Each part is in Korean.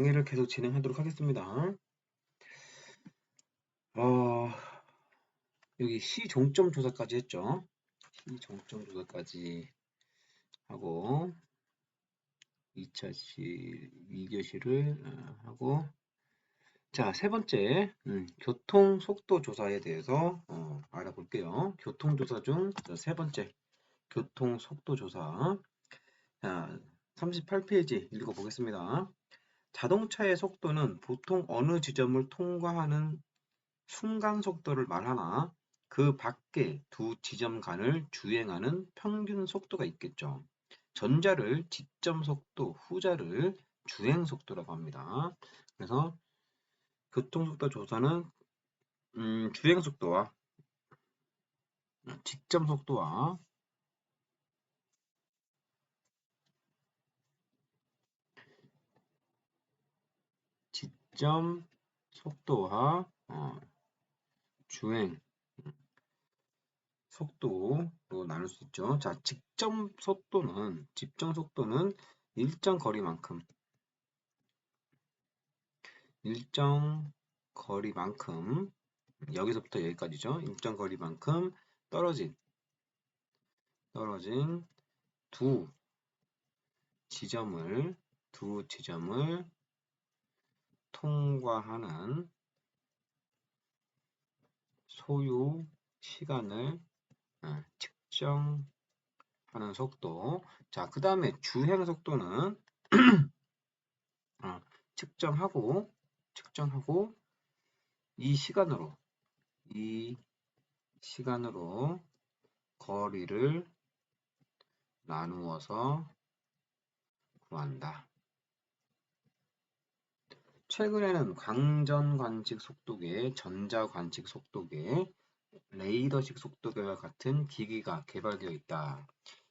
강의를 계속 진행하도록 하겠습니다. 어, 여기 시 종점 조사까지 했죠. 시 종점 조사까지 하고 2차 시 2교시를 하고 자, 세 번째 교통 속도 조사에 대해서 알아볼게요. 교통 조사 중 세 번째 교통 속도 조사. 자, 38페이지 읽어보겠습니다. 자동차의 속도는 보통 어느 지점을 통과하는 순간 속도를 말하나 그 밖에 두 지점 간을 주행하는 평균 속도가 있겠죠. 전자를 지점 속도, 후자를 주행 속도라고 합니다. 그래서 교통속도 조사는 주행 속도와 지점 속도와 지점 속도와 주행 속도로 나눌 수 있죠. 자, 직점 속도는 일정 거리만큼 여기서부터 여기까지죠. 일정 거리만큼 떨어진 두 지점을 통과하는 소요 시간을 측정하는 속도. 자, 그 다음에 주행 속도는 측정하고 이 시간으로 거리를 나누어서 구한다. 최근에는 광전 관측 속도계, 전자 관측 속도계, 레이더식 속도계와 같은 기기가 개발되어 있다.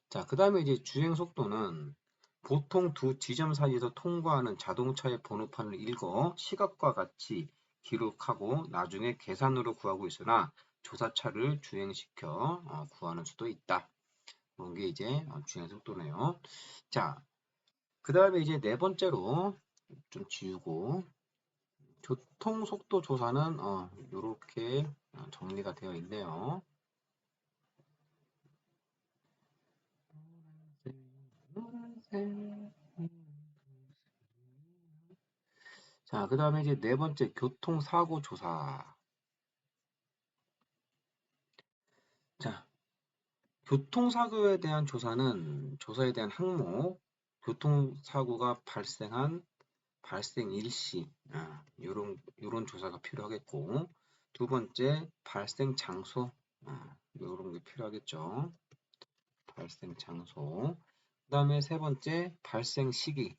자, 그 다음에 이제 주행 속도는 보통 두 지점 사이에서 통과하는 자동차의 번호판을 읽어 시각과 같이 기록하고 나중에 계산으로 구하고 있으나 조사차를 주행시켜 구하는 수도 있다. 그런 게 이제 주행 속도네요. 자, 그 다음에 이제 네 번째로 좀 지우고 교통 속도 조사는 이렇게 정리가 되어 있네요. 자, 그 다음에 이제 네 번째 교통사고 조사. 자, 교통사고에 대한 조사에 대한 항목, 교통사고가 발생한 발생 일시, 요런 조사가 필요하겠고, 두 번째 발생 장소, 요런 게 필요하겠죠. 발생 장소. 그 다음에 세 번째 발생 시기,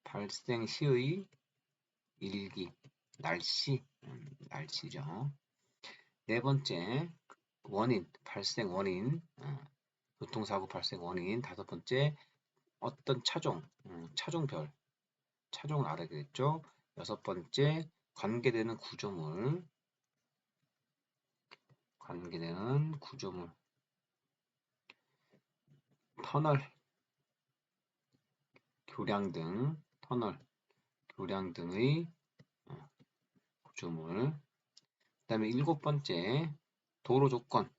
발생 시의 일기, 날씨죠. 네 번째 원인, 발생 원인, 교통사고 발생 원인. 다섯 번째 어떤 차종별, 차종을 알아야겠죠. 여섯 번째 관계되는 구조물, 터널, 교량 등의 구조물. 그 다음에 일곱 번째 도로 조건.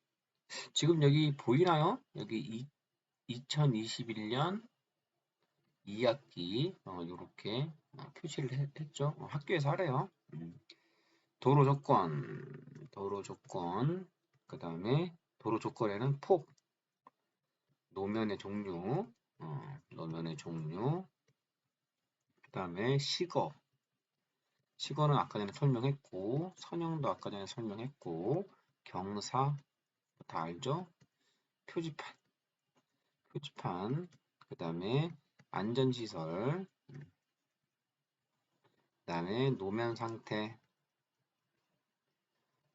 지금 여기 보이나요? 여기 2021년 2학기 이렇게 표시를 했죠. 학교에서 하래요. 도로 조건, 그 다음에 도로 조건에는 폭, 노면의 종류, 그 다음에 시거는 아까 전에 설명했고, 선형도 아까 전에 설명했고, 경사 다 알죠? 표지판, 그 다음에 안전시설, 그 다음에 노면 상태,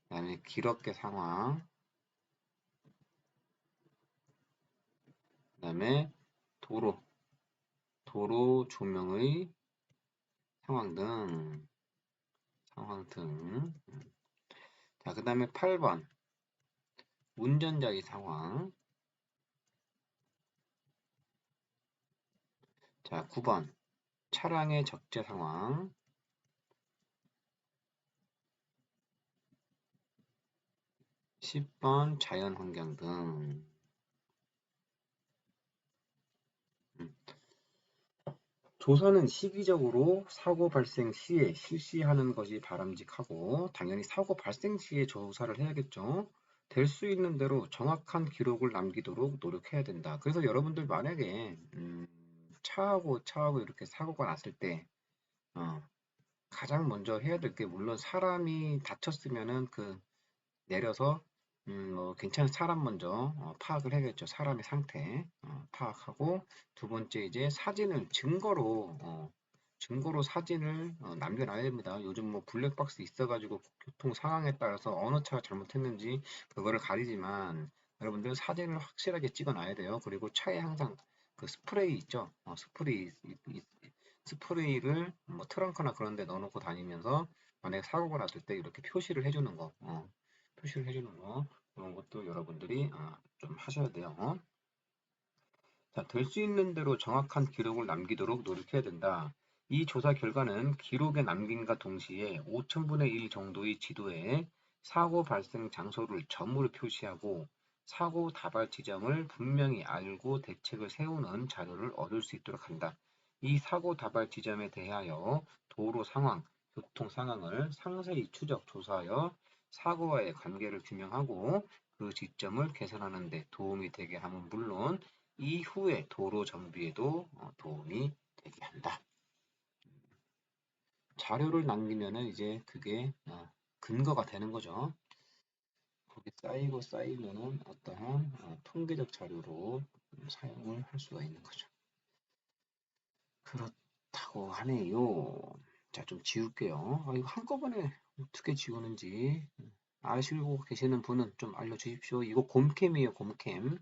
그 다음에 길어계 상황, 그 다음에 도로 조명의 상황 등. 자, 그 다음에 8번 운전자의 상황. 자, 9번 차량의 적재 상황, 10번 자연환경 등. 음. 조사는 시기적으로 사고 발생 시에 실시하는 것이 바람직하고 당연히 사고 발생 시에 조사를 해야겠죠. 될 수 있는 대로 정확한 기록을 남기도록 노력해야 된다. 그래서 여러분들 만약에 차하고 이렇게 사고가 났을 때 어, 가장 먼저 해야 될 게 물론 사람이 다쳤으면은 내려서 뭐 괜찮은 사람 먼저 파악을 해야겠죠. 사람의 상태 파악하고 두 번째 이제 사진을 증거로 사진을 남겨놔야 됩니다. 요즘 뭐 블랙박스 있어가지고 교통 상황에 따라서 어느 차가 잘못했는지 그거를 가리지만 여러분들 사진을 확실하게 찍어놔야 돼요. 그리고 차에 항상 그 스프레이 있죠. 스프레이를 뭐 트렁크나 그런 데 넣어놓고 다니면서 만약에 사고가 났을 때 이렇게 표시를 해주는 거 표시를 해주는 거 그런 것도 여러분들이 좀 하셔야 돼요. 자, 될 수 있는 대로 정확한 기록을 남기도록 노력해야 된다. 이 조사 결과는 기록에 남김과 동시에 5천분의 1 정도의 지도에 사고 발생 장소를 점으로 표시하고 사고 다발 지점을 분명히 알고 대책을 세우는 자료를 얻을 수 있도록 한다. 이 사고 다발 지점에 대하여 도로 상황, 교통 상황을 상세히 추적 조사하여 사고와의 관계를 규명하고 그 지점을 개선하는 데 도움이 되게 함은 물론 이후에 도로 정비에도 도움이 되게 한다. 자료를 남기면은 이제 그게 근거가 되는 거죠. 그게 쌓이면은 어떠한 통계적 자료로 사용을 할 수가 있는 거죠. 그렇다고 하네요. 자, 좀 지울게요. 이거 한꺼번에 어떻게 지우는지 아시고 계시는 분은 좀 알려주십시오. 이거 곰캠이에요, 곰캠.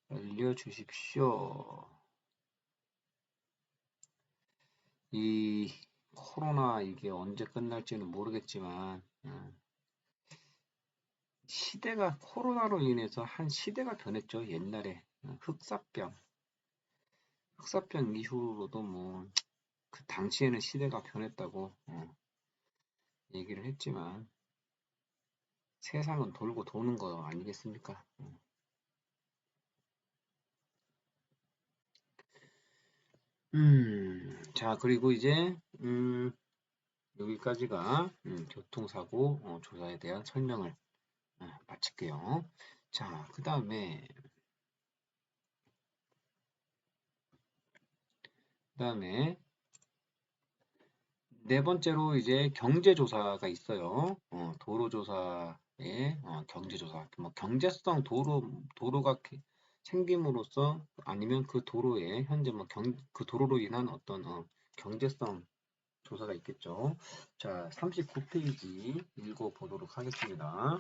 알려주십시오. 이 코로나 이게 언제 끝날지는 모르겠지만 시대가 코로나로 인해서 한 시대가 변했죠. 옛날에 흑사병 이후로도 뭐 그 당시에는 시대가 변했다고 얘기를 했지만 세상은 돌고 도는 거 아니겠습니까? 자, 그리고 이제 여기까지가 교통사고 조사에 대한 설명을 마칠게요. 자, 그다음에 네 번째로 이제 경제조사가 있어요. 도로조사에 경제조사, 뭐 경제성 도로가 생김으로써 아니면 그 도로에 현재 뭐 그 도로로 인한 어떤 경제성 조사가 있겠죠. 자, 39페이지 읽어보도록 하겠습니다.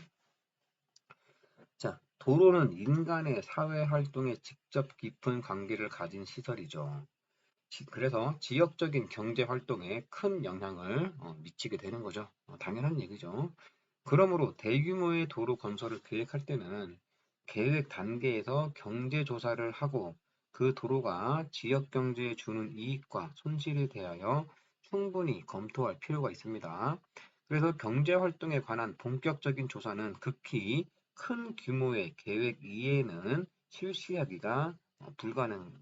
자, 도로는 인간의 사회 활동에 직접 깊은 관계를 가진 시설이죠. 그래서 지역적인 경제 활동에 큰 영향을 미치게 되는 거죠. 당연한 얘기죠. 그러므로 대규모의 도로 건설을 계획할 때는 계획 단계에서 경제 조사를 하고 그 도로가 지역 경제에 주는 이익과 손실에 대하여 충분히 검토할 필요가 있습니다. 그래서 경제 활동에 관한 본격적인 조사는 극히 큰 규모의 계획 이외에는 실시하기가 불가능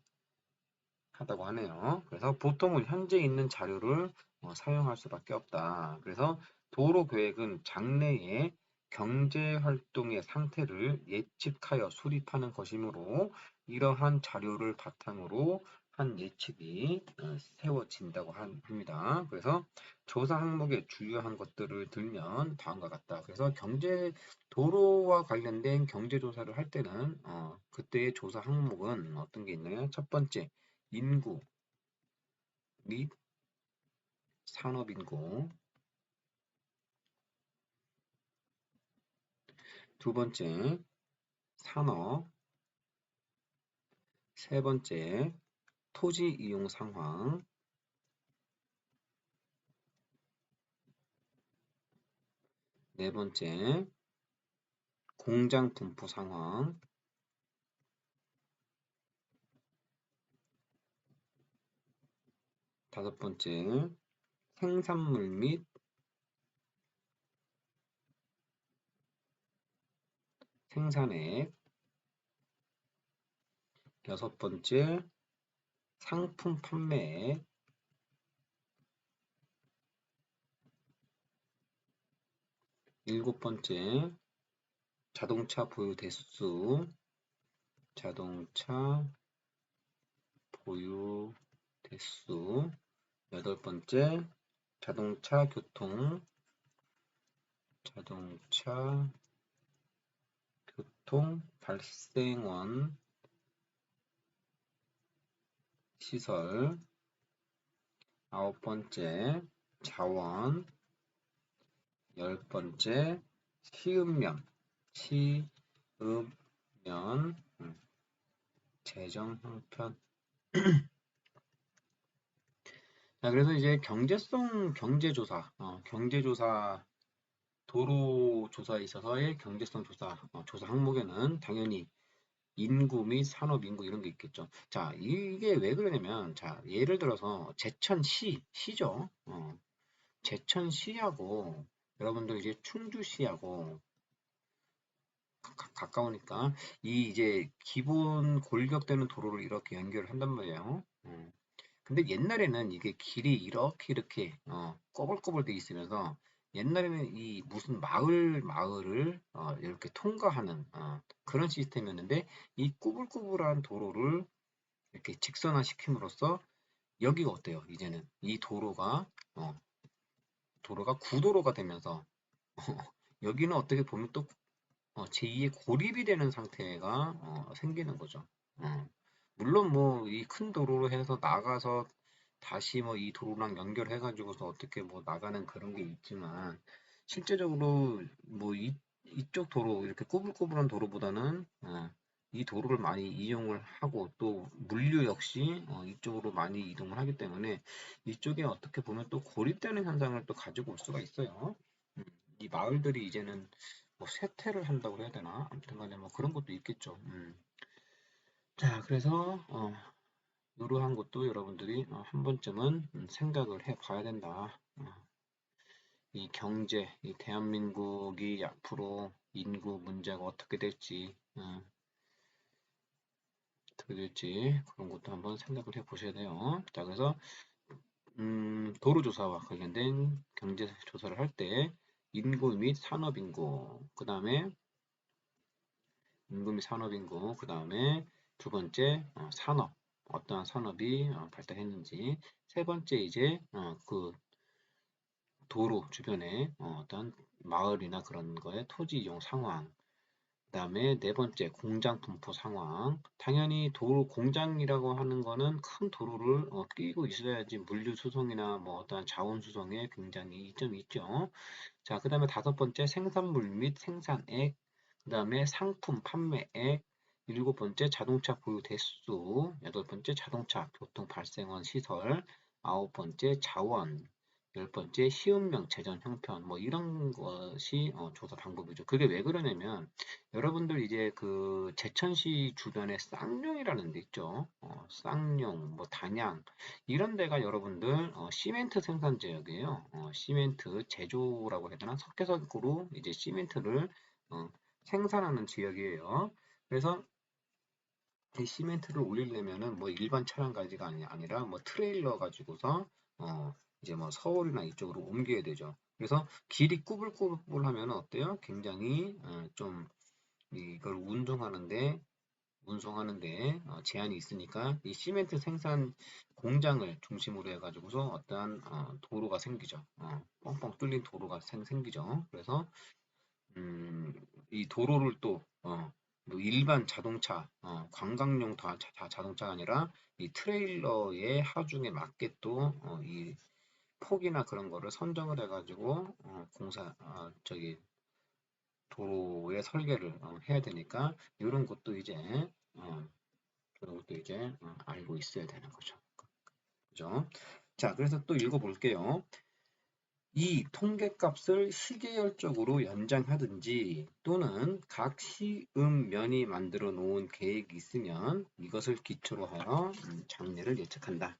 하다고 하네요. 그래서 보통은 현재 있는 자료를 사용할 수밖에 없다. 그래서 도로 계획은 장래의 경제 활동의 상태를 예측하여 수립하는 것이므로 이러한 자료를 바탕으로 한 예측이 세워진다고 합니다. 그래서 조사 항목의 주요한 것들을 들면 다음과 같다. 그래서 도로와 관련된 경제 조사를 할 때는 그때의 조사 항목은 어떤 게 있나요? 첫 번째, 인구 및 산업인구, 두 번째 산업, 세 번째 토지 이용 상황, 네 번째 공장 분포 상황, 다섯 번째, 생산물 및 생산액. 여섯 번째, 상품 판매액. 일곱 번째, 자동차 보유 대수. 자동차 보유 대수. 여덟 번째, 자동차 교통 발생원 시설. 아홉 번째, 자원. 열 번째, 시읍면 재정 형편. 자, 그래서 이제 경제성 경제조사, 도로 조사에 있어서의 경제성 조사, 조사 항목에는 당연히 인구 및 산업 인구 이런 게 있겠죠. 자, 이게 왜 그러냐면, 자, 예를 들어서 시죠. 제천시하고 여러분들 이제 충주시하고 가까우니까 이 이제 기본 골격되는 도로를 이렇게 연결을 한단 말이에요. 근데 옛날에는 이게 길이 이렇게 꼬불꼬불 돼 있으면서 옛날에는 이 무슨 마을을 이렇게 통과하는 그런 시스템이었는데 이 꾸불꾸불한 도로를 이렇게 직선화 시킴으로써 여기가 어때요? 이제는 이 도로가 구도로가 되면서 여기는 어떻게 보면 또 제2의 고립이 되는 상태가 생기는 거죠. 물론 뭐 이 큰 도로로 해서 나가서 다시 뭐 이 도로랑 연결해 가지고서 어떻게 뭐 나가는 그런 게 있지만 실제적으로 뭐 이쪽 도로 이렇게 꼬불꼬불한 도로보다는 이 도로를 많이 이용을 하고 또 물류 역시 이쪽으로 많이 이동을 하기 때문에 이쪽에 어떻게 보면 또 고립되는 현상을 또 가지고 올 수가 있어요. 이 마을들이 이제는 뭐 쇠퇴를 한다고 해야 되나? 아무튼 간에 뭐 그런 것도 있겠죠. 자, 그래서 이러한 것도 여러분들이 한 번쯤은 생각을 해 봐야 된다. 이 경제, 이 대한민국이 앞으로 인구 문제가 어떻게 될지 그런 것도 한번 생각을 해 보셔야 돼요. 자, 그래서 도로조사와 관련된 경제 조사를 할 때 인구 및 산업인구, 그 다음에 인구 및 산업인구, 그 다음에 두 번째 산업, 어떠한 산업이 발달했는지, 세 번째 이제 그 도로 주변에 어떤 마을이나 그런 거에 토지 이용 상황, 그 다음에 네 번째 공장 분포 상황. 당연히 도로 공장이라고 하는 거는 큰 도로를 끼고 있어야지 물류 수송이나 뭐 어떠한 자원 수송에 굉장히 이점이 있죠. 자, 그 다음에 다섯 번째 생산물 및 생산액, 그 다음에 상품 판매액, 일곱 번째 자동차 보유 대수, 여덟 번째 자동차 교통 발생원 시설, 아홉 번째 자원, 열 번째 시음명 재전 형편, 뭐 이런 것이 조사 방법이죠. 그게 왜 그러냐면 여러분들 이제 그 제천시 주변에 쌍용이라는 데 있죠. 쌍용, 뭐 단양 이런 데가 여러분들 시멘트 생산 지역이에요. 시멘트 제조라고 해야 되나? 석회석으로 이제 시멘트를 생산하는 지역이에요. 그래서 이 시멘트를 올리려면은 뭐 일반 차량 가지가 아니라 뭐 트레일러 가지고서 이제 뭐 서울이나 이쪽으로 옮겨야 되죠. 그래서 길이 꾸불꾸불하면 어때요? 굉장히 좀 이걸 운송하는데 제한이 있으니까 이 시멘트 생산 공장을 중심으로 해가지고서 어떠한 도로가 생기죠. 뻥뻥 뚫린 도로가 생기죠. 그래서 이 도로를 또 뭐 일반 자동차, 관광용 자동차가 아니라 이 트레일러의 하중에 맞게 또 이 폭이나 그런 거를 선정을 해가지고 도로의 설계를 해야 되니까 이런 것도 이제 알고 있어야 되는 거죠. 그죠? 자, 그래서 또 읽어볼게요. 이 통계값을 시계열적으로 연장하든지 또는 각 시음면이 만들어 놓은 계획이 있으면 이것을 기초로 하여 장래를 예측한다.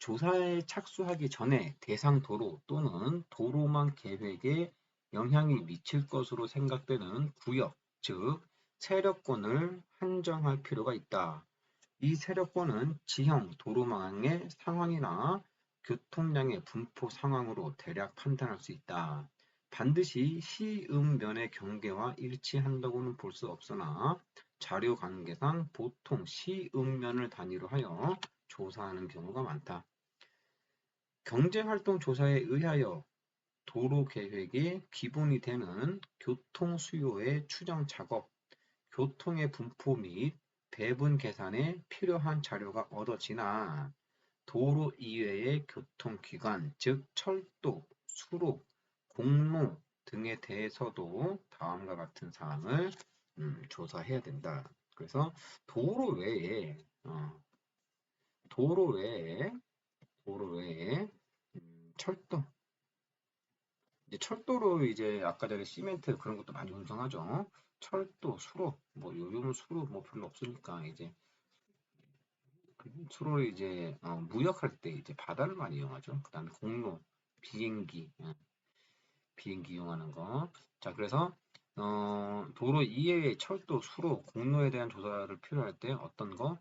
조사에 착수하기 전에 대상 도로 또는 도로망 계획에 영향이 미칠 것으로 생각되는 구역, 즉 세력권을 한정할 필요가 있다. 이 세력권은 지형, 도로망의 상황이나 교통량의 분포 상황으로 대략 판단할 수 있다. 반드시 시음면의 경계와 일치한다고는 볼 수 없으나 자료 관계상 보통 시음면을 단위로 하여 조사하는 경우가 많다. 경제활동 조사에 의하여 도로 계획의 기본이 되는 교통 수요의 추정 작업, 교통의 분포 및 배분 계산에 필요한 자료가 얻어지나 도로 이외의 교통기관, 즉 철도, 수로, 공로 등에 대해서도 다음과 같은 사항을 조사해야 된다. 그래서 도로 외에 도로 외에 철도, 이제 철도로 이제 아까 전에 시멘트 그런 것도 많이 운송하죠. 철도, 수로, 뭐 요즘은 수로 뭐 별로 없으니까 이제 수로를 이제 무역할 때 이제 바다를 많이 이용하죠. 그다음에 공로, 비행기, 비행기 이용하는 거. 자, 그래서 도로 이외의 철도, 수로, 공로에 대한 조사를 필요할 때 어떤 거?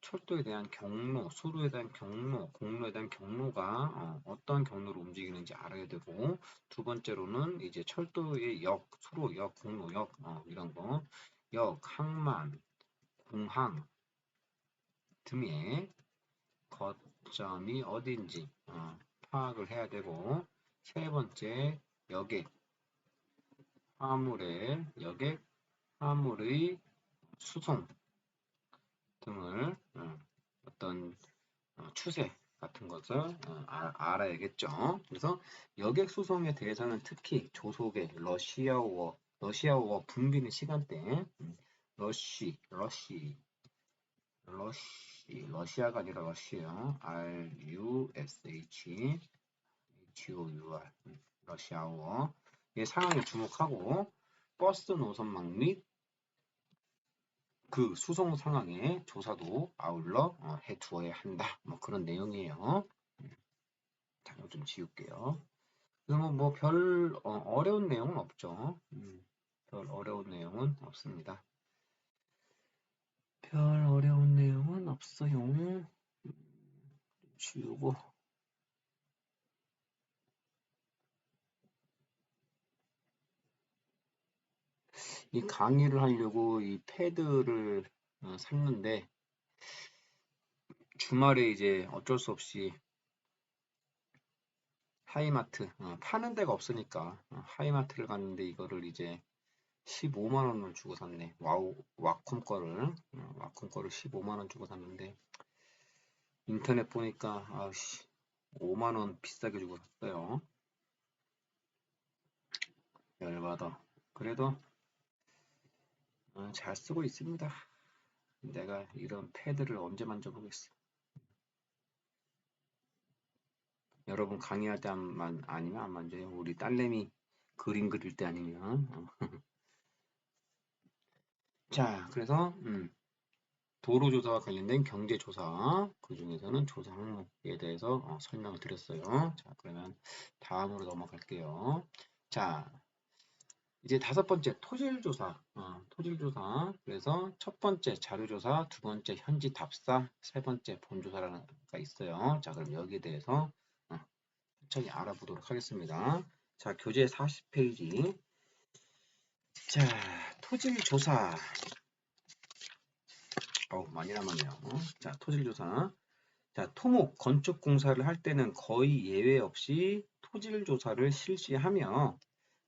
철도에 대한 경로, 수로에 대한 경로, 공로에 대한 경로가 어떤 경로로 움직이는지 알아야 되고, 두 번째로는 이제 철도의 역, 수로역, 공로역 이런 거, 역, 항만, 공항 등의 거점이 어딘지 파악을 해야 되고, 세 번째 여객, 여객, 화물의 수송 등을 어떤 추세 같은 것을 알아야겠죠. 그래서 여객 수송에 대해서는 특히 조속의 러시아어가 붐비는 시간대, 러시아가 아니라 러시아, RUSHHOUR, 러시아어의 상황에 주목하고 버스 노선망 및 그 수송 상황의 조사도 아울러 해두어야 한다. 뭐 그런 내용이에요. 자, 이거 좀 지울게요. 그러면 뭐 별 어려운 내용은 없죠. 별 어려운 내용은 없습니다. 별 어려운 내용은 없어요. 지우고. 이 강의를 하려고 이 패드를 샀는데 주말에 이제 어쩔 수 없이 하이마트 파는 데가 없으니까 하이마트를 갔는데 이거를 이제 15만 원을 주고 샀네. 와콤 거를 15만 원 주고 샀는데 인터넷 보니까 아씨 5만 원 비싸게 주고 샀어요. 열받아. 그래도 잘 쓰고 있습니다. 내가 이런 패드를 언제 만져보겠어. 여러분 강의할 때 아니면 안 만져요. 우리 딸내미 그림 그릴 때 아니면. 자, 그래서 도로조사와 관련된 경제조사, 그 중에서는 조사 항목에 대해서 설명을 드렸어요. 자, 그러면 다음으로 넘어갈게요. 자, 이제 다섯 번째 토질조사, 토질조사. 그래서 첫 번째 자료조사, 두 번째 현지 답사, 세 번째 본조사가 있어요. 자, 그럼 여기에 대해서 천천히 알아보도록 하겠습니다. 자, 교재 40페이지. 자, 토질조사. 많이 남았네요. 자, 토질조사. 자, 토목, 건축 공사를 할 때는 거의 예외 없이 토질조사를 실시하며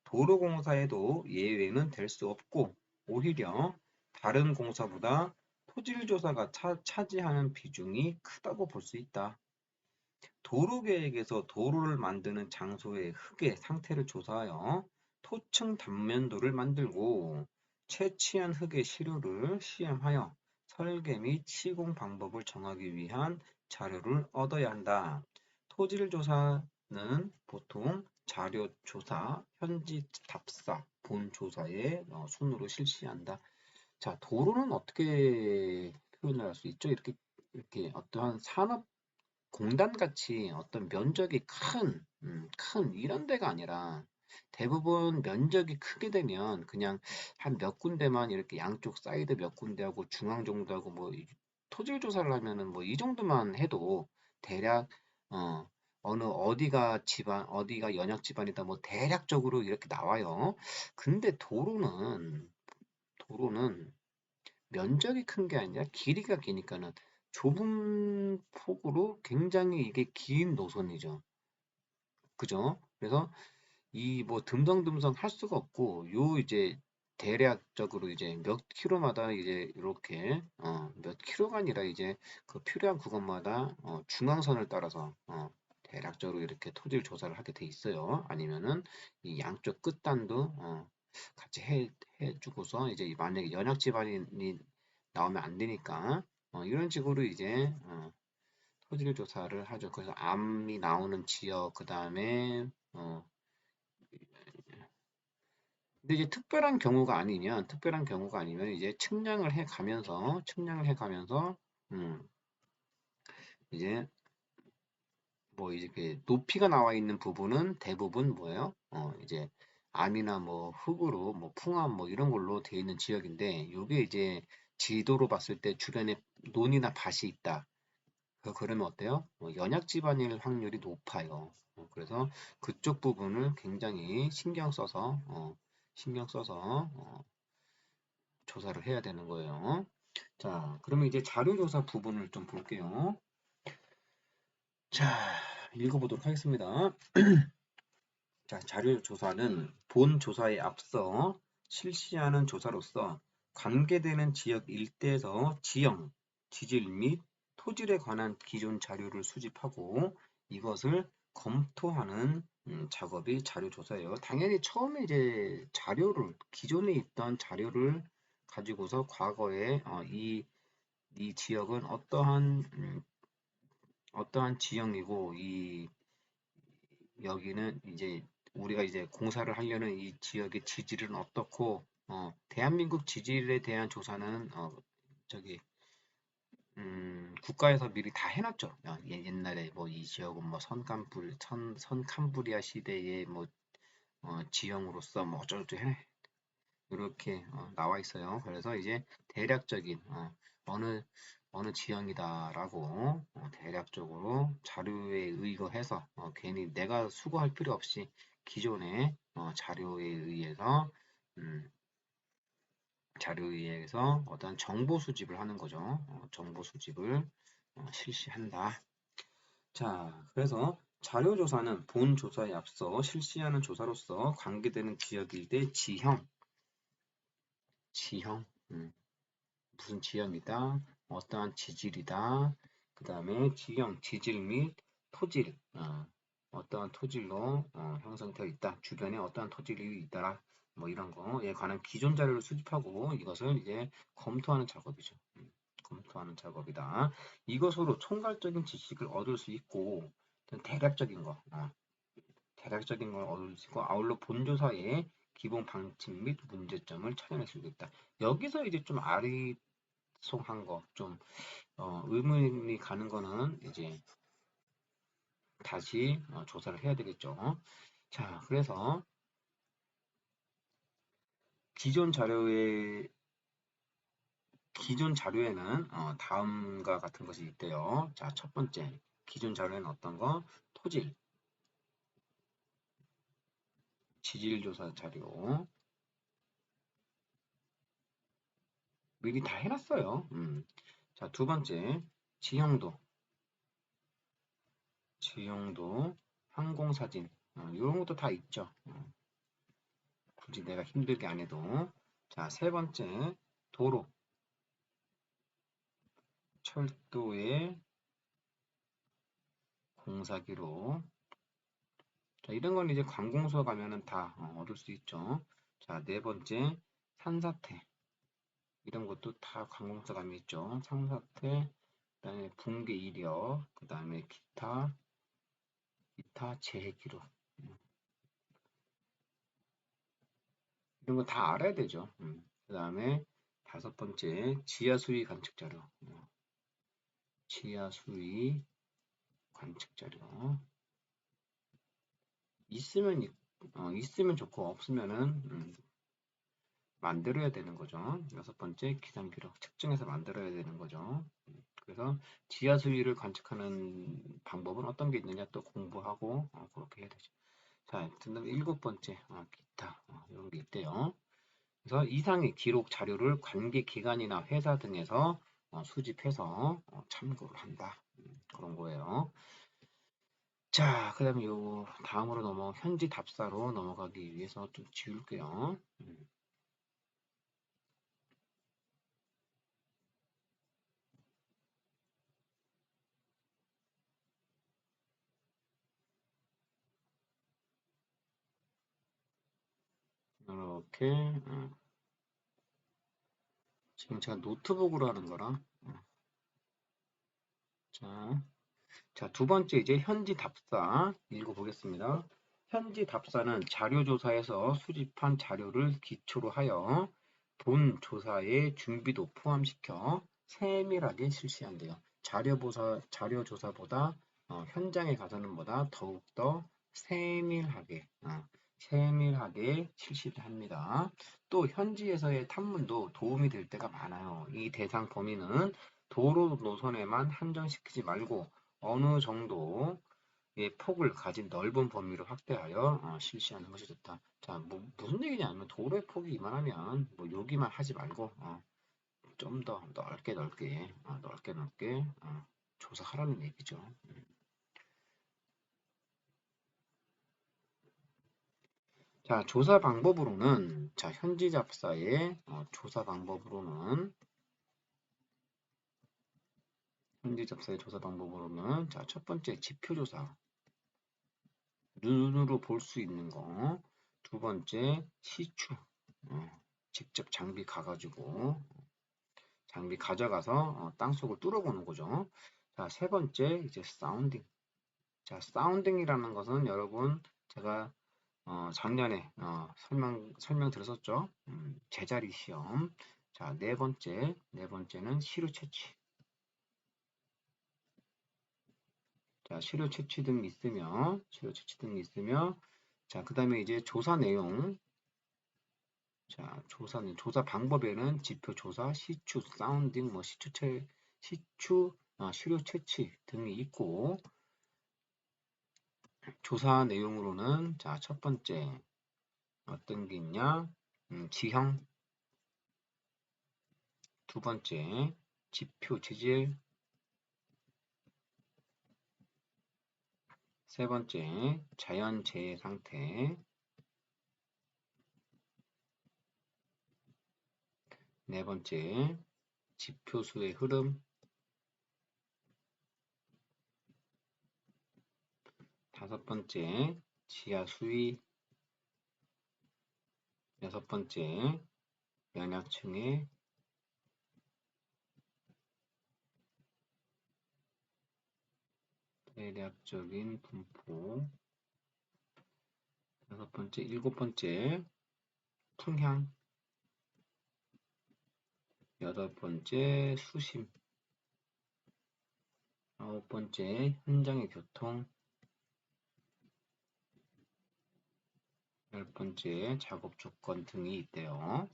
도로공사에도 예외는 될 수 없고 오히려 다른 공사보다 토질조사가 차지하는 비중이 크다고 볼 수 있다. 도로계획에서 도로를 만드는 장소의 흙의 상태를 조사하여 토층 단면도를 만들고 채취한 흙의 시료를 시험하여 설계 및 시공 방법을 정하기 위한 자료를 얻어야 한다. 토질 조사는 보통 자료 조사, 현지 답사, 본 조사의 순으로 실시한다. 자, 도로는 어떻게 표현을 할 수 있죠? 이렇게 어떠한 산업 공단같이 어떤 면적이 큰 이런 데가 아니라 대부분 면적이 크게 되면 그냥 한 몇 군데만 이렇게 양쪽 사이드 몇 군데하고 중앙 정도 하고 뭐 토질 조사를 하면은 뭐 이 정도만 해도 대략 어 어디가 집안 어디가 연약 집안이다 뭐 대략적으로 이렇게 나와요. 근데 도로는 면적이 큰 게 아니라 길이가 기니까는 좁은 폭으로 굉장히 이게 긴 노선이죠. 그죠? 그래서 이 뭐 듬성듬성 할 수가 없고 요 이제 대략적으로 이제 몇 킬로마다 이제 이렇게 몇 킬로가 아니라 이제 그 필요한 구간마다 중앙선을 따라서 대략적으로 이렇게 토질 조사를 하게 돼 있어요. 아니면은 이 양쪽 끝단도 같이 해주고서 이제 만약에 연약 지반이 나오면 안 되니까 이런 식으로 이제 토질 조사를 하죠. 그래서 암이 나오는 지역 그 다음에 근데 이제 특별한 경우가 아니면 이제 측량을 해 가면서, 이제 뭐 이제 그 높이가 나와 있는 부분은 대부분 뭐예요? 이제 암이나 뭐 흙으로 뭐 풍암 뭐 이런 걸로 되어 있는 지역인데, 이게 이제 지도로 봤을 때 주변에 논이나 밭이 있다. 그러면 어때요? 연약 지반일 확률이 높아요. 그래서 그쪽 부분을 굉장히 신경 써서 조사를 해야 되는 거예요. 자, 그러면 이제 자료조사 부분을 좀 볼게요. 자, 읽어보도록 하겠습니다. 자, 자료조사는 본 조사에 앞서 실시하는 조사로서 관계되는 지역 일대에서 지형, 지질 및 토질에 관한 기존 자료를 수집하고 이것을 검토하는 작업이 자료조사예요. 당연히 처음에 이제 기존에 있던 자료를 가지고서 과거에 이 지역은 어떠한 지형이고 여기는 이제 우리가 이제 공사를 하려는 이 지역의 지질은 어떻고 대한민국 지질에 대한 조사는 저기 국가에서 미리 다 해놨죠. 옛날에 뭐 이 지역은 뭐 선캄브리아 시대의 뭐 지형으로서 뭐 어쩌고저쩌고 이렇게 나와 있어요. 그래서 이제 대략적인 어느 어느 지형이다라고 대략적으로 자료에 의거해서 괜히 내가 수고할 필요 없이 기존의 음, 자료에 의해서 어떤 정보 수집을 하는 거죠. 정보 수집을 실시한다. 자, 그래서 자료조사는 본 조사에 앞서 실시하는 조사로서 관계되는 지역일 때 지형, 무슨 지형이다, 어떠한 지질이다, 그 다음에 지형, 지질 및 토질, 어떠한 토질로 형성되어 있다, 주변에 어떠한 토질이 있다라, 뭐 이런 거에 관한 기존 자료를 수집하고 이것을 이제 검토하는 작업이죠. 검토하는 작업이다. 이것으로 총괄적인 지식을 얻을 수 있고 대략적인 거, 대략적인 걸 얻을 수 있고 아울러 본조사의 기본 방침 및 문제점을 찾아낼 수 있다. 여기서 이제 좀 아리송한 거, 좀 의문이 가는 거는 이제 다시 조사를 해야 되겠죠. 자, 그래서 기존 자료에 기존 자료에는 다음과 같은 것이 있대요. 자, 첫 번째 기존 자료에는 어떤 거? 토질, 지질 조사 자료 미리 다 해놨어요. 자, 두 번째 지형도, 항공사진 이런 것도 다 있죠. 굳이 내가 힘들게 안 해도. 자, 세 번째 도로, 철도의 공사 기록. 자, 이런 건 이제 관공서 가면은 다 얻을 수 있죠. 자, 네 번째 산사태. 이런 것도 다 관공서 가면 있죠. 산사태, 그다음에 붕괴 이력, 그다음에 기타 재해 기록. 이런 거 다 알아야 되죠. 그다음에 다섯 번째 지하 수위 관측 자료. 지하 수위 관측 자료. 있으면 좋고 없으면은 만들어야 되는 거죠. 여섯 번째 기상 기록 측정해서 만들어야 되는 거죠. 그래서 지하 수위를 관측하는 방법은 어떤 게 있느냐 또 공부하고 그렇게 해야 되죠. 자, 그다음 일곱 번째 기타 이런 게 있대요. 그래서 이상의 기록 자료를 관계 기관이나 회사 등에서 수집해서 참고를 한다. 그런 거예요. 자, 그 다음에 요 다음으로 현지 답사로 넘어가기 위해서 좀 지울게요. 이렇게 지금 제가 노트북으로 하는 거라 자, 두 번째 이제 현지 답사 읽어보겠습니다. 현지 답사는 자료조사에서 수집한 자료를 기초로 하여 본 조사의 준비도 포함시켜 세밀하게 실시한대요. 자료조사보다 현장에 가서는 보다 더욱더 세밀하게 실시를 합니다. 또 현지에서의 탐문도 도움이 될 때가 많아요. 이 대상 범위는 도로 노선에만 한정시키지 말고 어느 정도의 폭을 가진 넓은 범위로 확대하여 실시하는 것이 좋다. 자, 무슨 얘기냐면 도로의 폭이 이만하면 여기만 하지 말고 좀 더 넓게 조사하라는 얘기죠. 자, 조사 방법으로는 현지 잡사의 조사 방법으로는 첫 번째 지표 조사 눈으로 볼 수 있는 거. 두 번째 시추 직접 장비 가져가서 땅속을 뚫어보는 거죠. 자, 세 번째 이제 사운딩. 자, 사운딩이라는 것은 여러분 제가 작년에 설명드렸었죠. 제자리 시험. 자, 네 번째는 시료 채취. 자, 시료 채취 등이 있으며, 자, 그 다음에 이제 조사 내용. 자, 조사 방법에는 지표 조사, 시추, 사운딩, 시료 채취 등이 있고, 조사 내용으로는, 자, 첫 번째, 어떤 게 있냐? 지형. 두 번째, 지표 재질. 세 번째, 자연재해 상태. 네 번째, 지표수의 흐름. 다섯 번째, 지하 수위. 여섯 번째, 연약층의 대략적인 분포. 여섯 번째, 일곱 번째, 풍향. 여덟 번째, 수심. 아홉 번째, 현장의 교통. 열 번째, 작업 조건 등이 있대요.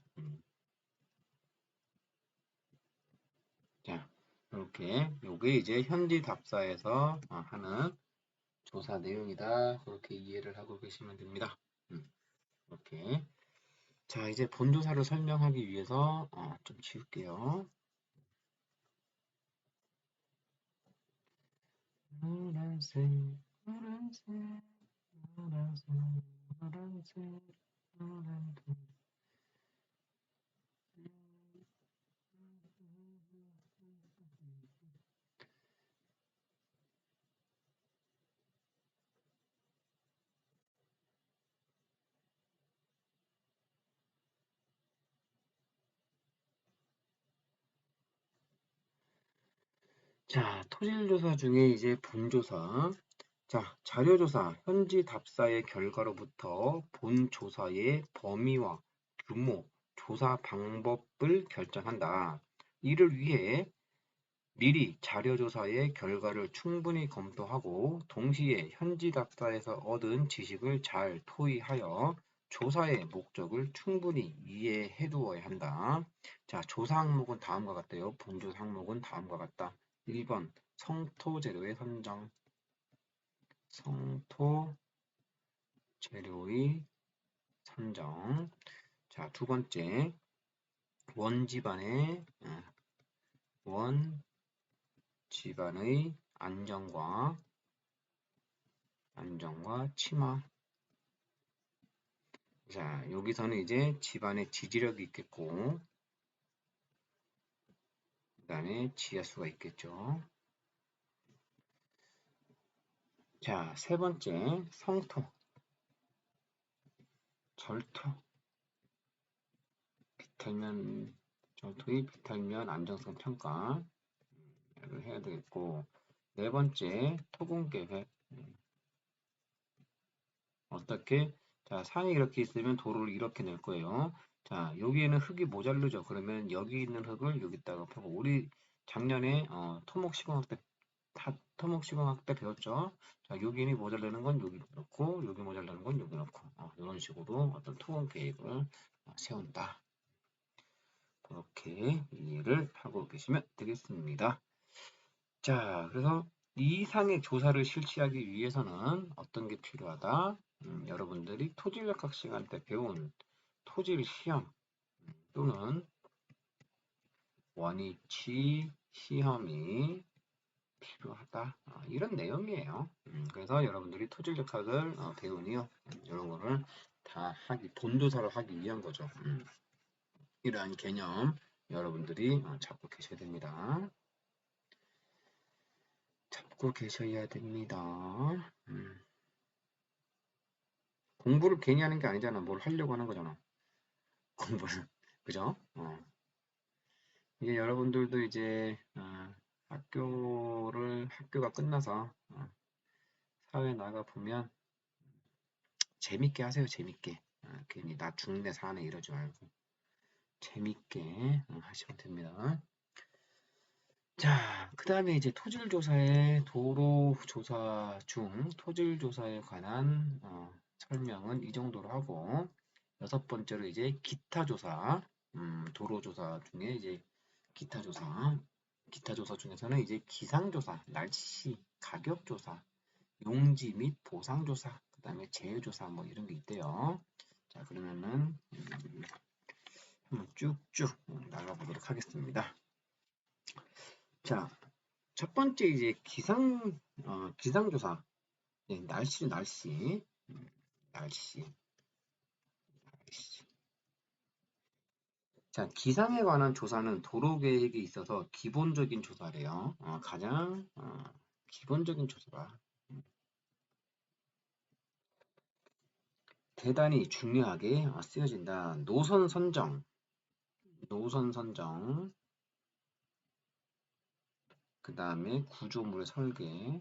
자, 요게 이제 현지 답사에서 하는 조사 내용이다. 그렇게 이해를 하고 계시면 됩니다. 이렇게. 자, 이제 본조사를 설명하기 위해서 좀 지울게요. 노란색, 노란색. 자, 토질조사 중에 이제 본조사. 자, 자료조사, 현지 답사의 결과로부터 본조사의 범위와 규모, 조사 방법을 결정한다. 이를 위해 미리 자료조사의 결과를 충분히 검토하고 동시에 현지 답사에서 얻은 지식을 잘 토의하여 조사의 목적을 충분히 이해해 두어야 한다. 자, 조사 항목은 다음과 같대요. 본조사 항목은 다음과 같다. 1번 성토 재료의 선정. 성토 재료의 선정. 자, 두 번째 원 집안의 안정과 침하. 자, 여기서는 이제 집안의 지지력이 있겠고, 그 다음에 지하수가 있겠죠. 자, 세 번째, 성토, 절토, 절토의 비탈면 안정성 평가를 해야 되겠고, 네 번째, 토분 계획. 어떻게? 자, 산이 이렇게 있으면 도로를 이렇게 낼 거예요. 자, 여기에는 흙이 모자르죠. 그러면 여기 있는 흙을 여기다가 펴고, 우리 작년에 토목 시공학 때 배웠죠. 자, 여기는 모자라는 건 여기 넣고, 여기 모자라는 건 여기 넣고, 이런 식으로 어떤 토목 계획을 세운다. 그렇게 이해를 하고 계시면 되겠습니다. 자, 그래서 이상의 조사를 실시하기 위해서는 어떤 게 필요하다? 여러분들이 토질역학 시간 때 배운 토질 시험 또는 원위치 시험이 필요하다. 이런 내용이에요. 그래서 여러분들이 토질역학을 배우니요. 이런 거를 다 본조사를 하기 위한 거죠. 이러한 개념 여러분들이 잡고 계셔야 됩니다. 잡고 계셔야 됩니다. 공부를 괜히 하는 게 아니잖아. 뭘 하려고 하는 거잖아. 공부는. 그죠? 이제 여러분들도 이제 학교가 끝나서 사회 나가 보면 재밌게 하세요. 재밌게. 괜히 나 죽네 사네 이러지 말고 재밌게 하시면 됩니다. 자, 그 다음에 이제 토질조사의 도로조사 중 토질조사에 관한 설명은 이 정도로 하고, 여섯 번째로 이제 기타조사, 도로조사 중에 이제 기타조사 중에서는 이제 기상조사, 날씨, 가격조사, 용지 및 보상조사, 그 다음에 재해조사 뭐 이런 게 있대요. 자, 그러면은 한번 쭉쭉 나가보도록 하겠습니다. 자, 첫 번째 이제 기상조사. 네, 날씨. 자, 기상에 관한 조사는 도로 계획에 있어서 기본적인 조사래요. 가장 기본적인 조사가 대단히 중요하게 쓰여진다. 노선 선정, 그 다음에 구조물의 설계,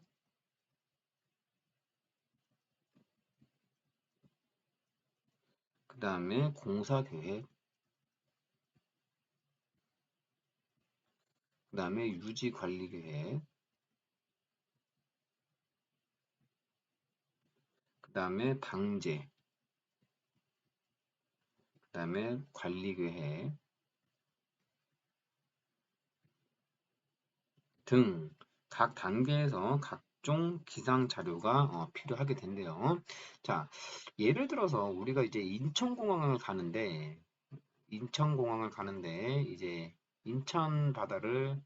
그 다음에 공사 계획, 그 다음에 유지 관리 계획, 그 다음에 방제, 그 다음에 관리 계획 등 각 단계에서 각종 기상 자료가 필요하게 된대요. 자, 예를 들어서 우리가 이제 인천공항을 가는데 이제 인천 바다를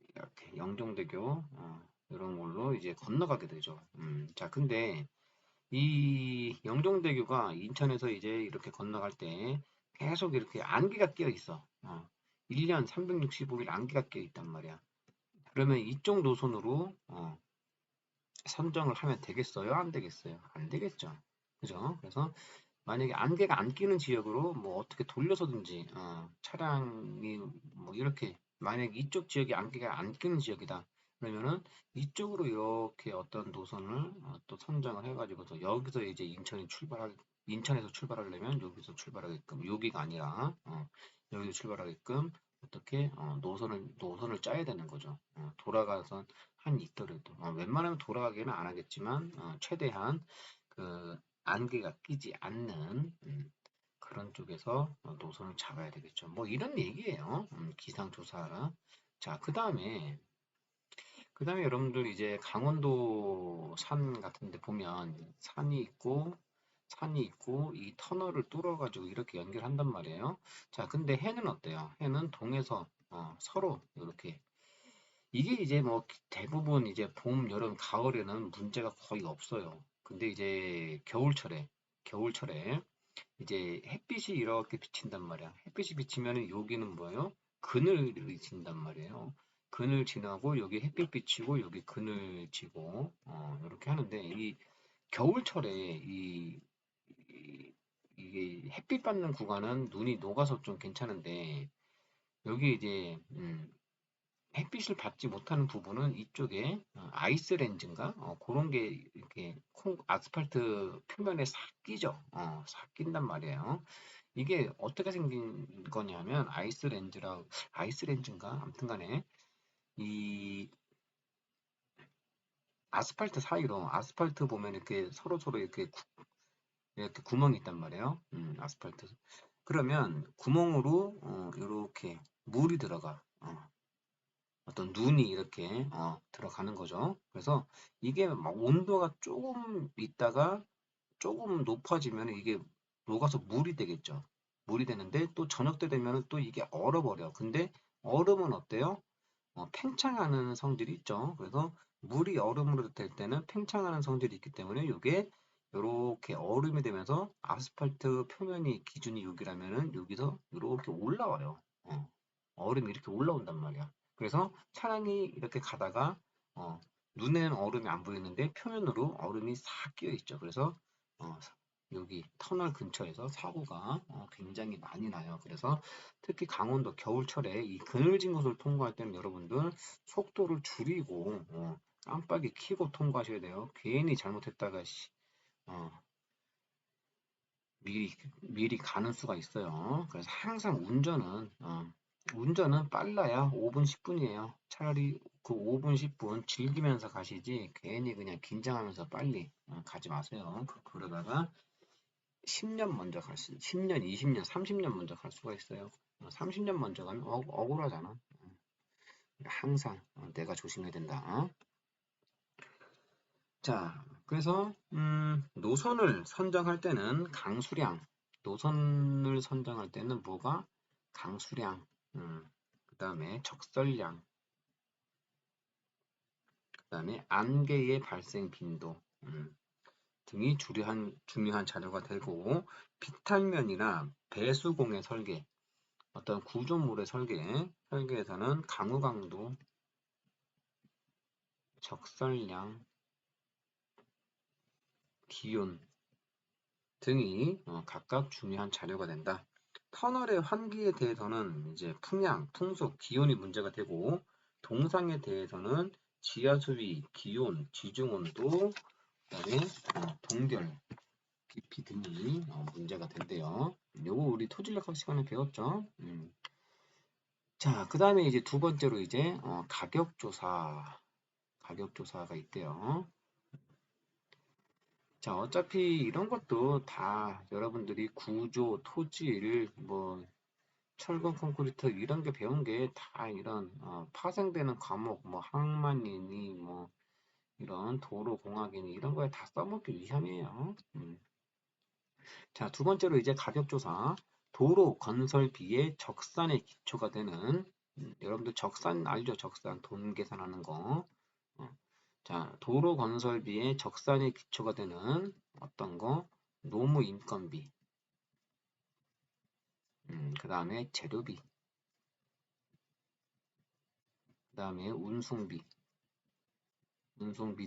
이렇게 영종대교 이런 걸로 이제 건너가게 되죠. 자, 근데 이 영종대교가 인천에서 이제 이렇게 건너갈 때 계속 이렇게 안개가 끼어 있어. 1년 365일 안개가 끼어 있단 말이야. 그러면 이쪽 노선으로 선정을 하면 되겠어요? 안 되겠어요? 안 되겠죠. 그죠? 그래서 만약에 안개가 안 끼는 지역으로 뭐 어떻게 돌려서든지 차량이 뭐 이렇게 만약에 이쪽 지역이 안개가 안 끼는 지역이다. 그러면은 이쪽으로 이렇게 어떤 노선을 또 선정을 해가지고서 여기서 이제 인천에서 출발하려면 여기서 출발하게끔 여기가 아니라 여기서 출발하게끔 어떻게 노선을 짜야 되는 거죠. 돌아가선 한 있더라도 웬만하면 돌아가기는 안 하겠지만 최대한 그 안개가 끼지 않는 그런 쪽에서 노선을 잡아야 되겠죠. 뭐 이런 얘기예요. 기상조사. 자, 그 다음에 여러분들 이제 강원도 산 같은 데 보면 산이 있고 이 터널을 뚫어가지고 이렇게 연결한단 말이에요. 자, 근데 해는 어때요? 해는 동에서 서로 이렇게 이게 이제 뭐 대부분 이제 봄, 여름, 가을에는 문제가 거의 없어요. 근데 이제 겨울철에 이제 햇빛이 이렇게 비친단 말이야. 햇빛이 비치면은 여기는 뭐예요? 그늘이 진단 말이에요. 그늘 지나고 여기 햇빛 비치고 여기 그늘 지고 이렇게 하는데 이 겨울철에 이게 햇빛 받는 구간은 눈이 녹아서 좀 괜찮은데 여기 이제 햇빛을 받지 못하는 부분은 이쪽에 아이스 렌즈인가 그런 게 이렇게 아스팔트 표면에 싹 끼죠. 싹 낀단 말이에요. 이게 어떻게 생긴 거냐면 아이스 렌즈인가 아무튼간에 이 아스팔트 사이로 아스팔트 보면 이렇게 서로 이렇게 구멍이 있단 말이에요. 아스팔트. 그러면 구멍으로 이렇게 물이 들어가. 어떤 눈이 이렇게 들어가는 거죠. 그래서 이게 막 온도가 조금 있다가 조금 높아지면 이게 녹아서 물이 되겠죠. 물이 되는데 또 저녁 때 되면 또 이게 얼어버려. 근데 얼음은 어때요? 팽창하는 성질이 있죠. 그래서 물이 얼음으로 될 때는 팽창하는 성질이 있기 때문에 이게 이렇게 얼음이 되면서 아스팔트 표면이 기준이 여기라면은 여기서 이렇게 올라와요. 얼음이 이렇게 올라온단 말이야. 그래서 차량이 이렇게 가다가 눈에는 얼음이 안 보이는데 표면으로 얼음이 싹 끼어 있죠. 그래서 어, 여기 터널 근처에서 사고가 굉장히 많이 나요. 그래서 특히 강원도 겨울철에 이 그늘진 곳을 통과할 때는 여러분들 속도를 줄이고 깜빡이 켜고 통과하셔야 돼요. 괜히 잘못했다가 어, 미리 가는 수가 있어요. 그래서 항상 운전은 빨라야 5분, 10분이에요. 차라리 그 5분, 10분 즐기면서 가시지 괜히 그냥 긴장하면서 빨리 가지 마세요. 그러다가 10년 먼저 10년, 20년, 30년 먼저 갈 수가 있어요. 30년 먼저 가면 억울하잖아. 항상 내가 조심해야 된다. 자, 그래서 노선을 선정할 때는 노선을 선정할 때는 뭐가 강수량, 그 다음에 적설량, 그 다음에 안개의 발생 빈도 등이 중요한 자료가 되고 비탈면이나 배수공의 설계, 어떤 구조물의 설계에서는 강우 강도, 적설량, 기온 등이 각각 중요한 자료가 된다. 터널의 환기에 대해서는 이제 풍향, 풍속, 기온이 문제가 되고 동상에 대해서는 지하수위, 기온, 지중온도, 그다음에 동결, 깊이 등이 문제가 된대요. 요거 우리 토질력학 시간에 배웠죠. 자, 그 다음에 이제 두 번째로 이제 가격조사가 있대요. 자, 어차피 이런 것도 다 여러분들이 구조, 토질, 뭐 철근 콘크리트 이런 게 배운 게 다 이런 파생되는 과목, 뭐 항만이니 뭐 이런 도로공학이니 이런 거에 다 써먹기 위함이에요. 자, 두 번째로 이제 가격조사, 도로 건설비의 적산의 기초가 되는 여러분들 적산 알죠? 적산 돈 계산하는 거. 어, 자, 도로 건설비의 적산의 기초가 되는 어떤 거? 노무 인건비, 그 다음에 재료비, 그 다음에 운송비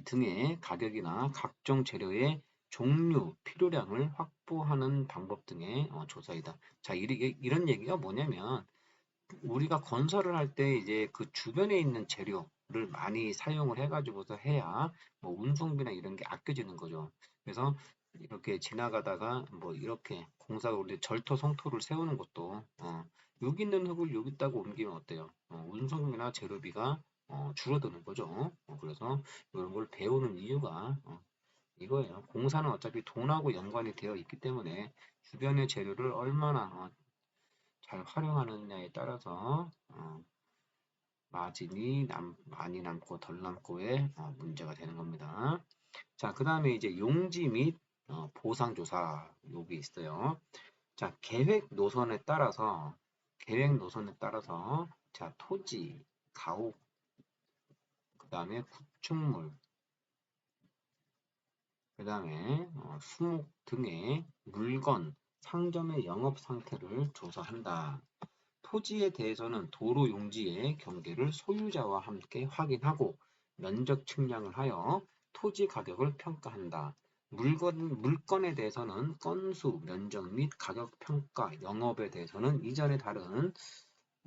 등의 가격이나 각종 재료의 종류, 필요량을 확보하는 방법 등의 조사이다. 자, 이런 얘기가 뭐냐면 우리가 건설을 할 때 이제 그 주변에 있는 재료를 많이 사용을 해가지고서 해야 뭐 운송비나 이런 게 아껴지는 거죠. 그래서 이렇게 지나가다가 뭐 이렇게 공사가 우리 절터 성토를 세우는 것도 여기 있는 흙을 여기다가 옮기면 어때요? 운송비나 재료비가 줄어드는 거죠. 그래서 이런 걸 배우는 이유가 이거예요. 공사는 어차피 돈하고 연관이 되어 있기 때문에 주변의 재료를 얼마나 잘 활용하느냐에 따라서 마진이 많이 남고 덜 남고의 문제가 되는 겁니다. 자, 그 다음에 이제 용지 및 보상조사 여기 있어요. 자, 계획 노선에 따라서 자, 토지, 가옥, 그 다음에 구축물, 그 다음에 수목 등의 물건, 상점의 영업 상태를 조사한다. 토지에 대해서는 도로 용지의 경계를 소유자와 함께 확인하고 면적 측량을 하여 토지 가격을 평가한다. 물건에 대해서는 건수, 면적 및 가격 평가, 영업에 대해서는 이전에 다른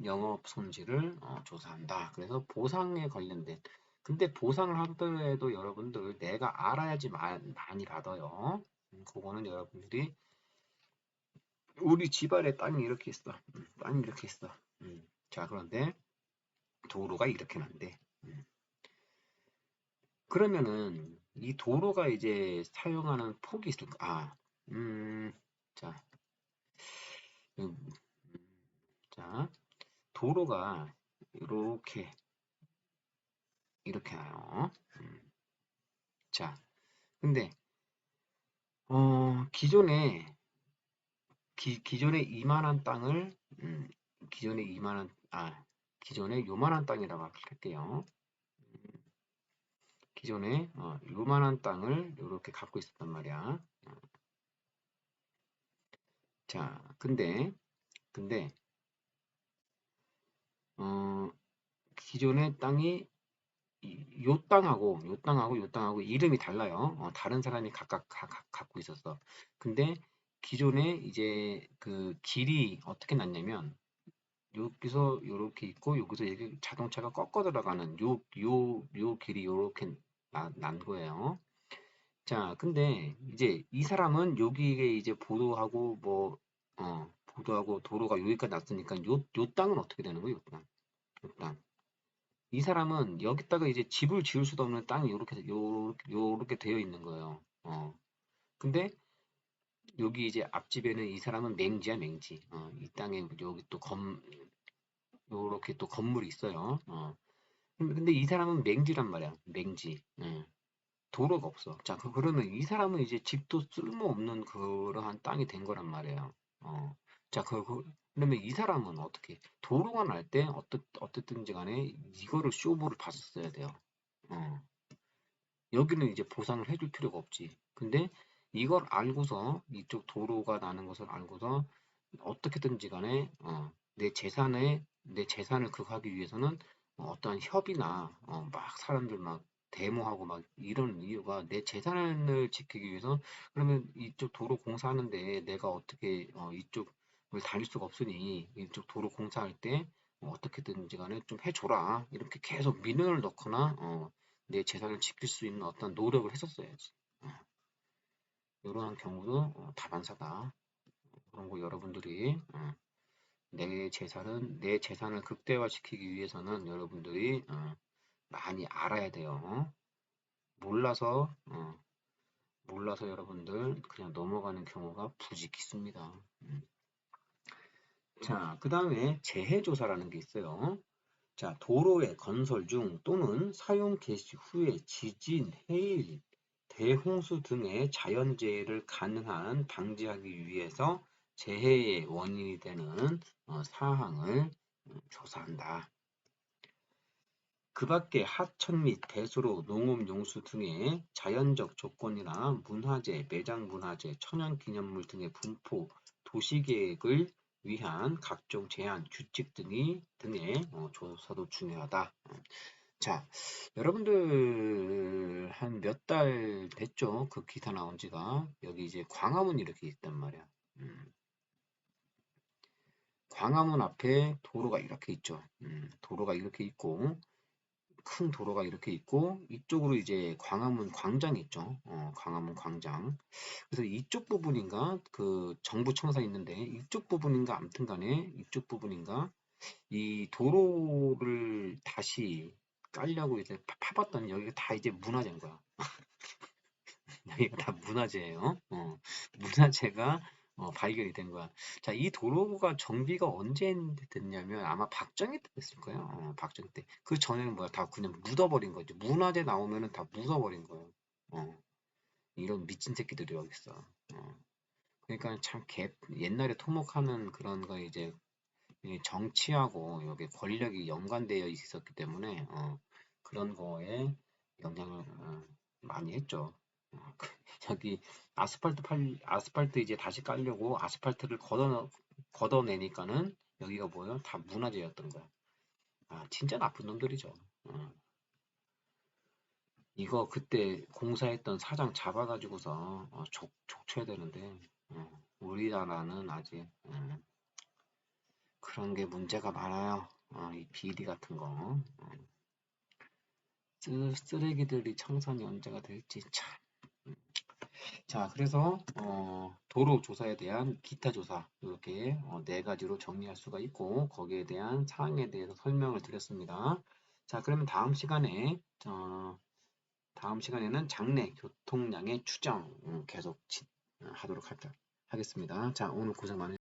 영업 손실을 조사한다. 그래서 보상에 관련된 근데 보상을 하더라도 여러분들 내가 알아야지 많이 받아요. 그거는 여러분들이 우리 집안에 땅이 이렇게 있어. 땅이 이렇게 있어. 자, 그런데 도로가 이렇게 난대. 그러면은 이 도로가 이제 사용하는 폭이 있을까? 자, 음, 자, 도로가 이렇게 나요. 자, 근데 기존에 이만한 땅을 기존에 기존에 요만한 땅이라고 할게요. 기존에 요만한 땅을 이렇게 갖고 있었단 말이야. 자, 근데 어, 기존의 땅이 요 땅하고 이름이 달라요. 다른 사람이 각각 갖고 있었어. 근데 기존에 이제 그 길이 어떻게 났냐면 여기서 요렇게 있고 여기서 이렇게 자동차가 꺾어 들어가는 요 길이 요렇게 난 거예요. 자, 근데 이제 이 사람은 여기에 이제 보도하고 도로가 여기까지 났으니까 요 땅은 어떻게 되는 거예요? 요 땅. 요 땅. 이 사람은 여기다가 이제 집을 지을 수도 없는 땅이 요렇게 되어 있는 거예요. 근데 여기 이제 앞집에는 이 사람은 맹지야, 맹지. 이 땅에 여기 또 요렇게 또 건물이 있어요. 근데 이 사람은 맹지란 말이야, 맹지. 도로가 없어. 자, 그러면 이 사람은 이제 집도 쓸모없는 그러한 땅이 된 거란 말이에요. 자, 그러면 이 사람은 어떻게, 도로가 날 때 어떻든지 간에 이거를 쇼부를 봤었어야 돼요. 어, 여기는 이제 보상을 해줄 필요가 없지. 근데 이걸 알고서, 이쪽 도로가 나는 것을 알고서 어떻게든지 간에, 내 재산을 극하기 위해서는 어떠한 협의나, 막 사람들 막 데모하고 막 이런 이유가 내 재산을 지키기 위해서 그러면 이쪽 도로 공사하는데 내가 어떻게 이쪽을 달릴 수가 없으니 이쪽 도로 공사할 때 어떻게든지 간에 좀 해줘라. 이렇게 계속 민원을 넣거나 내 재산을 지킬 수 있는 어떤 노력을 했었어야지. 이러한 경우도 다반사다. 그런 거 여러분들이 내 재산을 극대화시키기 위해서는 여러분들이 많이 알아야 돼요. 몰라서 여러분들 그냥 넘어가는 경우가 부직 있습니다. 자, 그 다음에 재해조사라는 게 있어요. 자, 도로의 건설 중 또는 사용 개시 후에 지진, 해일, 대홍수 등의 자연재해를 가능한 방지하기 위해서 재해의 원인이 되는 사항을 조사한다. 그 밖에 하천 및 대수로, 농업용수 등의 자연적 조건이나 문화재, 매장문화재, 천연기념물 등의 분포, 도시계획을 위한 각종 제한, 규칙 등의 조사도 중요하다. 자, 여러분들 한 몇 달 됐죠? 그 기사 나온 지가. 여기 이제 광화문 이렇게 있단 말이야. 광화문 앞에 도로가 이렇게 있죠. 도로가 이렇게 있고 큰 도로가 이렇게 있고 이쪽으로 이제 광화문 광장이 있죠. 광화문 광장. 그래서 이쪽 부분인가 그 정부청사 있는데 이쪽 부분인가 아무튼 간에 이쪽 부분인가 이 도로를 다시 깔려고 이제 파봤더니 여기가 다 이제 문화재인 거야. 여기가 다 문화재예요. 문화재가 발견이 된 거야. 자, 이 도로가 정비가 언제 됐냐면 아마 박정희 때 됐을 거예요. 박정희 때. 그 전에는 뭐야? 다 그냥 묻어버린 거지. 문화재 나오면은 다 묻어버린 거예요. 어, 이런 미친 새끼들이 여기 있어. 그러니까 참 옛날에 토목하는 그런 거 이제 이 정치하고 여기 권력이 연관되어 있었기 때문에 그런 거에 영향을 많이 했죠. 여기 아스팔트 이제 다시 깔려고 아스팔트를 걷어내니까는 여기가 뭐예요? 다 문화재였던 거야. 아, 진짜 나쁜 놈들이죠. 이거 그때 공사했던 사장 잡아가지고서 족쳐야 되는데 우리나라는 아직 그런 게 문제가 많아요. 이 비리 같은 거. 쓰레기들이 청산이 언제가 될지 참. 자, 그래서 도로 조사에 대한 기타 조사 이렇게 네 가지로 정리할 수가 있고 거기에 대한 사항에 대해서 설명을 드렸습니다. 자, 그러면 다음 시간에는 장래 교통량의 추정 계속 하도록 하겠습니다. 자, 오늘 고생 많으셨습니다.